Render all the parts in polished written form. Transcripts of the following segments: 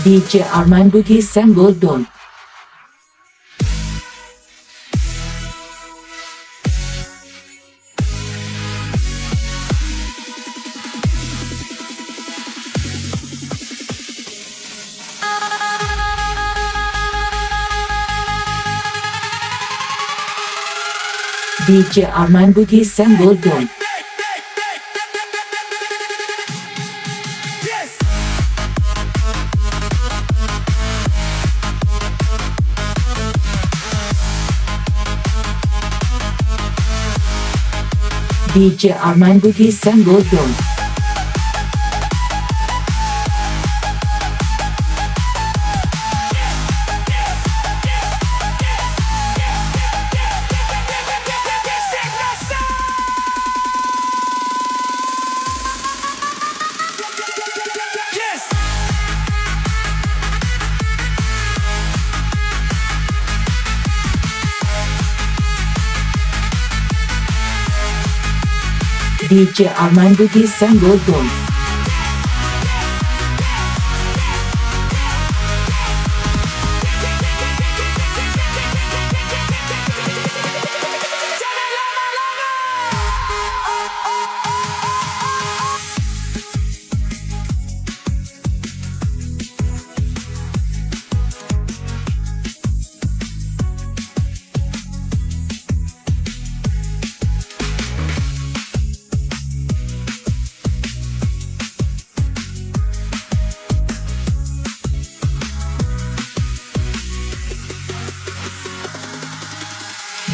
DJ ARMANK BUGIS Senggol Don. DJ ARMANK BUGIS Senggol Don. DJ ARMANK BUGIS Senggol Don. DJ ARMANK BUGIS Senggol Don.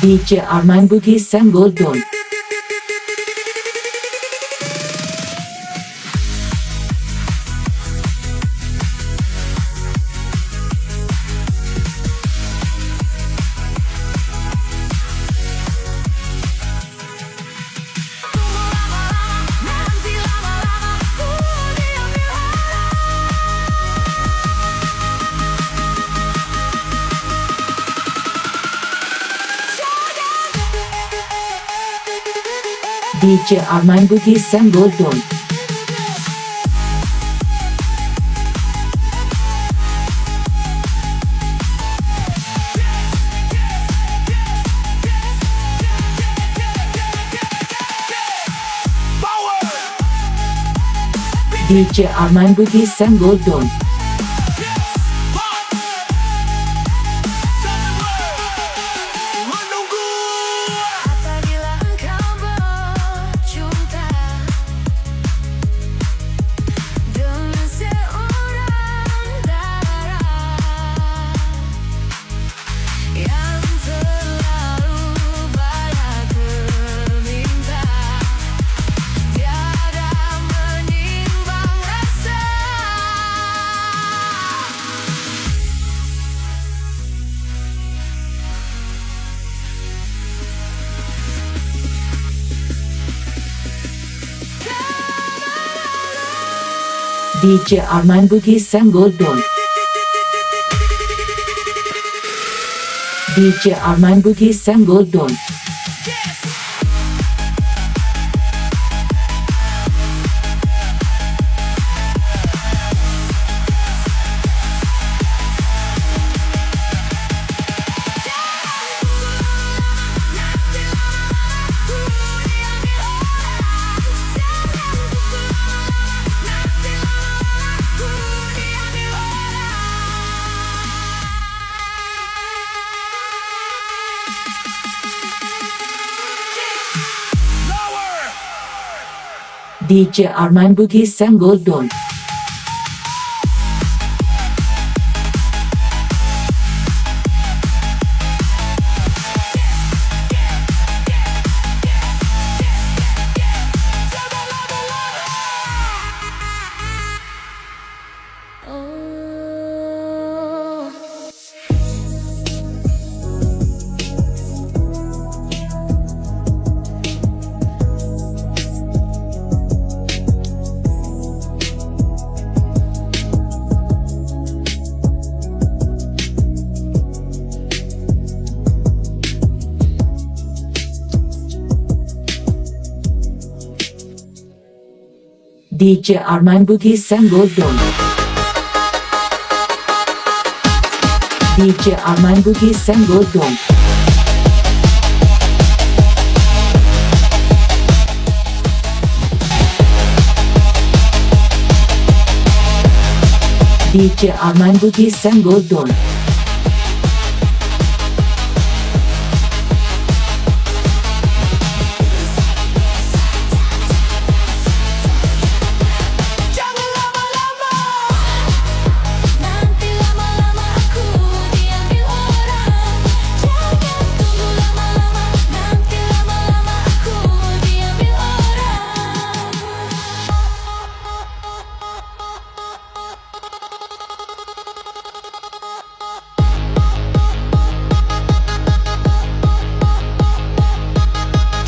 DJ ARMANK BUGIS Senggol Don. DJ ARMANK BUGIS Senggol Don. DJ ARMANK BUGIS Senggol Don. DJ ARMANK BUGIS Senggol Don. DJ ARMANK BUGIS Senggol Don. DJ ARMANK BUGIS Senggol Don. DJ ARMANK BUGIS Senggol Don. DJ Arman Bugis senggol dong. DJ Arman Bugis senggol dong. Jangan lama-lama, nanti lama-lama aku diambil orang. Jangan tunggu lama-lama, nanti lama-lama aku diambil orang.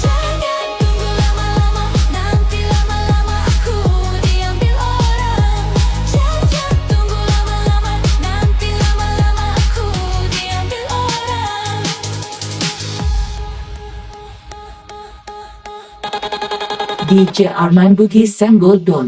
Jangan tunggu lama-lama, nanti lama-lama aku diambil orang. Jangan tunggu lama-lama, nanti lama-lama aku diambil orang. DJ Arman Bugis senggol dong.